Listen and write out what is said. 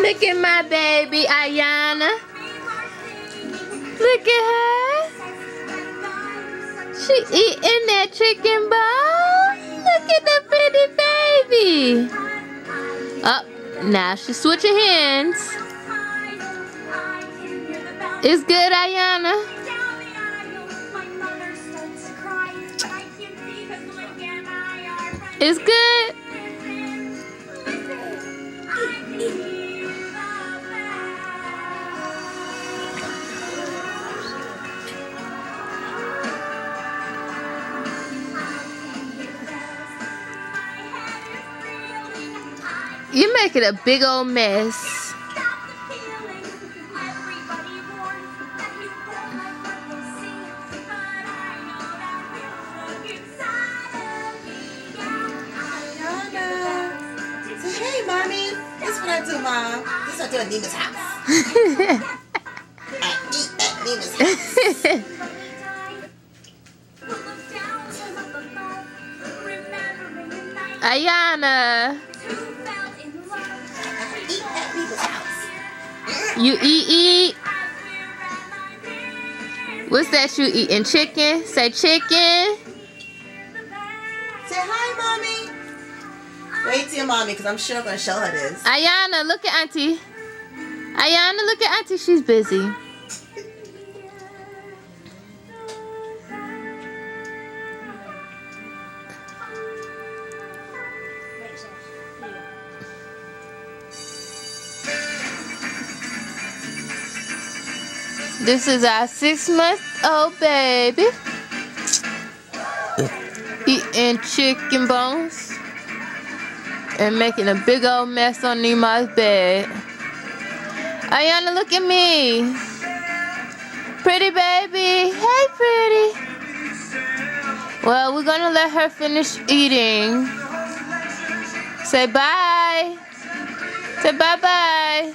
Look at my baby, Ayana. Look at her. She eating that chicken bone. Look at the pretty baby. Oh, now she's switching hands. It's good, Ayana. It's good. You're making a big old mess. Hey, Mommy. This is what I do, Mom. This is what I do at Nima's house. I eat at Nima's house. Ayana. I eat at Nima's house. You eat. What's that you eating? Chicken? Say chicken. Say hi, Mommy. Wait till your Mommy, because I'm sure I'm going to show her this. Ayana, look at Auntie. Ayana, look at Auntie. She's busy. This is our 6-month-old baby. Eating chicken bones. And making a big old mess on Nima's bed. Ayana, look at me. Pretty baby. Hey, pretty. Well, we're gonna let her finish eating. Say bye. Say bye-bye.